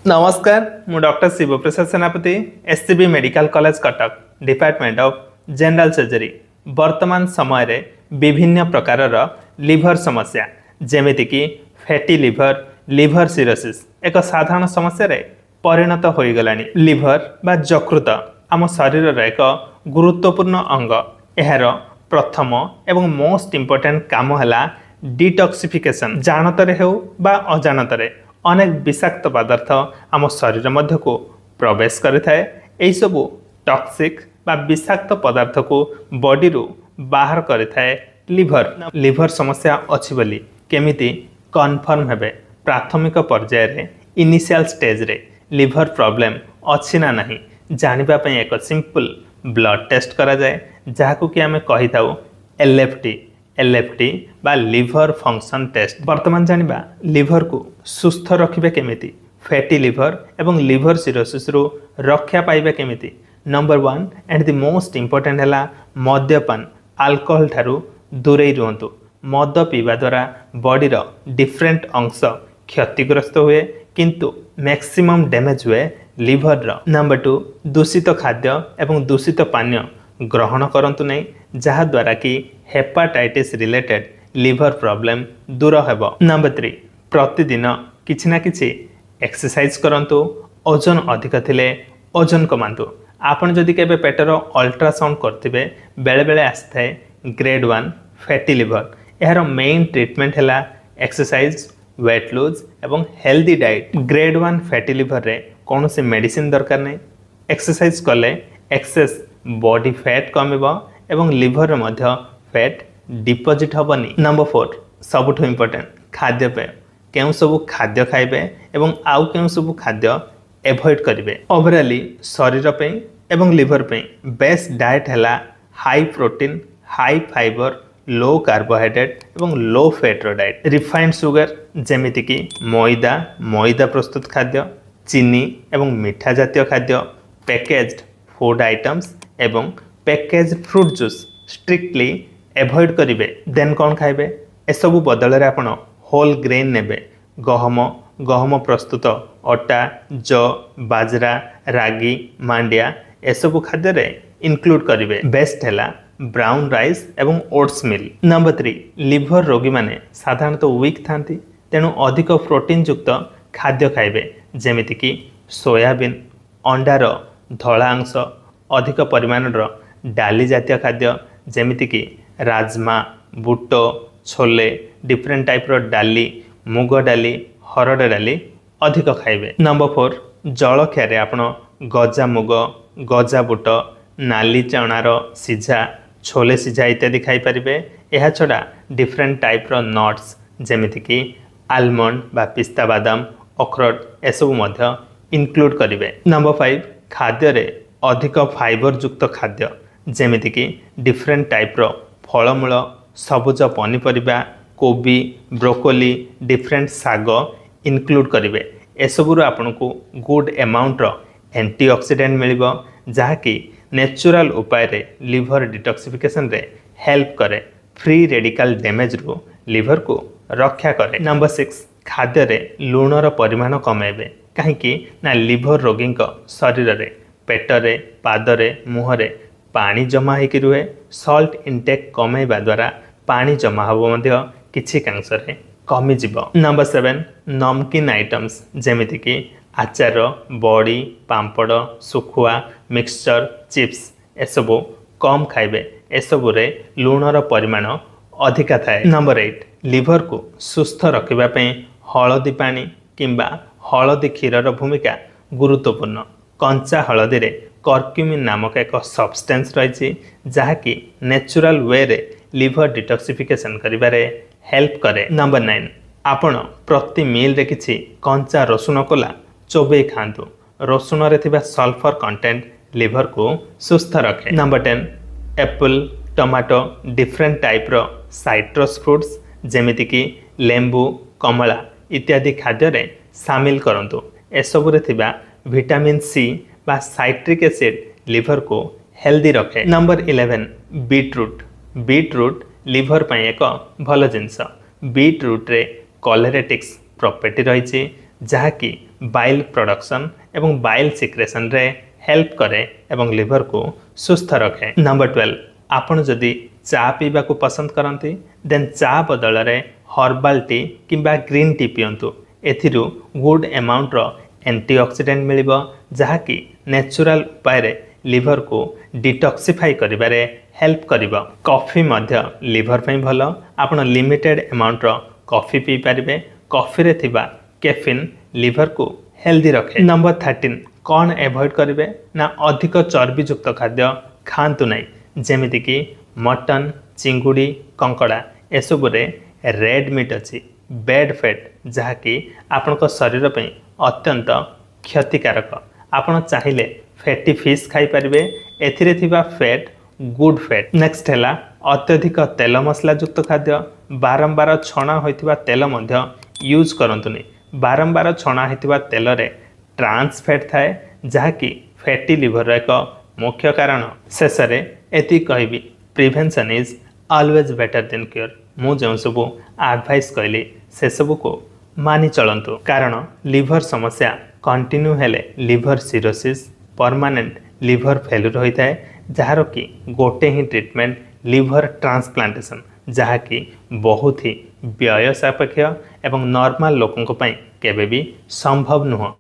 नमस्कार मु डॉक्टर शिवप्रसाद सेनापति SCB medical college Cuttack department of general surgery. वर्तमान समय रे विभिन्न प्रकार लिवर समस्या जेमिति कि फैटी लिवर लिवर सिरोसिस एक साधारण समस्या रे परिणत हो गलानी। लिवर बा यकृत आम शरीर एक गुरुत्वपूर्ण अंग। एहार प्रथम एवं मोस्ट इम्पोर्टेंट काम है डिटॉक्सिफिकेशन। जानतरे हो बा अजानतरे अनेक विषाक्त पदार्थ आम शरीर मध्य को प्रवेश करिथाए। एही सबु टॉक्सिक बा विषाक्त पदार्थ को बॉडी रु बाहर करिथाए लिवर। लिवर समस्या अछि बोली केमिति कन्फर्म हेबे? प्राथमिक पर्याय रे इनिशियल स्टेज रे लिवर प्रॉब्लम अछि ना नहीं जानिबा पई एक सिंपल ब्लड टेस्ट करा जाए जाहाकु कि आमे कहि थाउ एलएफटी बा लिवर फंक्शन टेस्ट। वर्तमान जानिबा लिवर को सुस्थ रखिबे केमिति, फैटी लिवर एवं लिवर सिरोसिस रु रक्षा पाइबे केमिति। Number 1 and the most important है मद्यपान अल्कोहल ठारू दूरे रुहतु। मद पीवा द्वारा बॉडीर डिफरेंट अंश क्षतिग्रस्त हुए किंतु मैक्सिमम डैमेज हुए लिवर। नंबर 2 दूषित खाद्य एवं दूषित पानीय ग्रहण करंतु नहीं जहा द्वारा कि हेपाटाइटिस रिलेटेड लिवर प्रॉब्लम दूर हेबो। नंबर 3 प्रतिदिन किछि ना किछि एक्सरसाइज करंतु। ओजन अधिक थिले ओजन कमांतु। आपण जदि केबे पेटर अल्ट्रासाउंड करथिबे बेले बेले आस्थाए ग्रेड 1 फैटी लिवर। एहार मेन ट्रीटमेंट हैला एक्सरसाइज, वेट लूज एवं healthy diet. Grade 1 fatty liver रे कोनोसी मेडिसिन दरकार नै। एक्सरसाइज कले एक्सेस बॉडी फैट कमिबो एवं लिवर मध्य फैट डिपोजिट हबनी। नंबर 4 सबुठो इम्पोर्टेंट खाद्यपेय। केउ सबु खाद्य खाइबे एवं आउ केउ सबु खाद्य एवॉइड करिवे। ओवरऑली शरीर पे एवं लिवर पे बेस्ट डाइट हैला हाई प्रोटीन, हाई फाइबर, लो कार्बोहाइड्रेट एवं लो फैट रो डाइट। रिफाइंड सुगर जेमिति कि मैदा प्रस्तुत खाद्य, चीनी एवं मीठा जातीय खाद्य, पैकेज्ड फूड आइटम्स एवं package fruit juice strictly avoid करिवे। देन कौन खाइबे? एसबु बदल रे आपण होल ग्रेन नेबे। गहम प्रस्तुत अटा, जौ, बाजरा, रागी, मांडिया एसबु खाद्य रे इंक्लूड करिवे। बेस्ट हैला ब्राउन राइस एवं ओट्स मिल। नंबर 3 लिवर रोगी माने साधारणतः वीक थांती तेणु अधिक प्रोटीन युक्त खाद्य खाइबे जेमिति कि सोयाबीन, अंडार धला अंश, अधिक परिमाण डाली जातीय खाद्य जेमिति कि राजमा, बुट, छोले, डिफरेंट टाइप रो डाली, मुग डाली, हरड़ डाली अधिक खाइबे। नंबर 4 जलखिया रे आपण गजा मुग, गजा बुट, नाली चणार सिझा, छोले सिझा इत्यादि खाई परिबे। एहा छडा डिफरेंट टाइप रो नट्स जेमिति कि आलमंड बा पिस्ता बादाम, अखरोट एसबु मध्य इंक्लूड करिवे। नंबर 5 खाद्य रे अधिक फाइबर युक्त खाद्य जेमिति कि डिफरेंट टाइप रो फलमूल, सबुज पनीपरिबा, कोबी, ब्रोकोली, डिफरेंट साग इंक्लूड करिवे। एसबुर आपनको गुड अमाउंट रो एंटीऑक्सीडेंट मिलिबो जहाँकि नेचुरल उपाय रे लिवर डिटॉक्सिफिकेशन रे हेल्प करे। फ्री रेडिकल डैमेज रु लिवर को रक्षा करे। नंबर 6 खाद्य रे लूणर परिमाण कमेबे कहीं ना लिवर रोगी शरीर रे पेटरे, पादरे, मुहरे पानी जमा होकर रुहे। सल्ट इनटेक कमेवा द्वारा पानी जमा हबो मध्य किछि कांशरे कमी जिवो। नंबर 7 नमकीन आइटम्स जेमिति कि आचार, बड़ी, पांपड़, सुखुआ, मिक्सचर, चिप्स एसबु कम खाइबे। एसबु रे लूणर परिमाण अधिका थाए। नंबर 8 लिवर को सुस्थ रखिबा पई हळदी पानी किंबा हळदी क्षीरर भूमिका गुरुत्वपूर्ण। कंचा हलदी रे कर्क्यूमिन नामक एक सब्सटेंस रही जहाँकि नेचुरल वे रे लिवर डिटॉक्सिफिकेशन करिबारे हेल्प करे। नंबर 9 आपण प्रति मील रे किछि कंचा रसुण कोला चोबे खांतु। रसुण रे थिबा सल्फर कंटेंट लिवर को सुस्थ रखे। Number 10 apple, tomato, different type रो साइट्रस फ्रूट्स जेमिति कि लेंबू, कमला इत्यादि खाद्य रे शामिल करंतु। एसबु रे थिबा विटामिन सी बा साइट्रिक एसिड लिवर को हेल्दी रखे। नंबर 11 बीटरूट लिवर पर एक भल जिनस। बीटरूट रे कोलेरेटिक्स प्रॉपर्टी रही जहाँकि बाइल प्रोडक्शन एवं बाइल सिक्रेशन रे हेल्प करे एवं लिवर को सुस्थ रखे। नंबर 12 आपण जदि चा पीवा को पसंद करती देन चा बदल रे हर्बाल टी किंबा ग्रीन टी पियंतु। एथिरु गुड अमाउंट रो एंटीऑक्सीडेंट मिलिबो जहाँकि नेचुरल उपाय रे लिवर को डिटॉक्सिफाई करिबारे हेल्प करिबो। कॉफी मध्य लिवर पई भलो। आपण लिमिटेड अमाउंट रो कॉफी पी पारिबे। कॉफी रे थिबा कैफीन लिवर को हेल्दी रखे। नंबर 13 कौन एवॉइड करिवे ना अधिक चर्बी युक्त खाद्य खांतु नहीं, जेमिति कि मटन, चिंगुड़ी, कंकड़ा एसबु रे रेड मीट अच्छी बैड फैट जहाँकि आपण शरीर पे अत्यंत क्षतिकारक। आपण चाहिए फैटी फिश खाई पारिबे। एथिरे थिबा फैट गुड फैट। नेक्स्ट हैला अत्यधिक तेल मसला युक्त खाद्य। बारंबार छणा होइतिबा तेल मध्य यूज करंतुनी। बारंबार छणा होइतिबा तेल रे ट्रांस फैट थाए जहाँकि फैटी लिवर एक मुख्य कारण। शेष में एति कहबी prevention is always better than cure. मु जो सब एडवाइस कहली से सब को मानि चलंतु, कारण लिवर समस्या कंटिन्यू हेले liver cirrhosis permanent liver failure होता है, जार कि गोटे ही ट्रीटमेंट लिवर ट्रांसप्लांटेशन, जहा कि बहुत ही व्यय सापेक्ष एवं नॉर्मल लोकों केबे भी संभव नुह।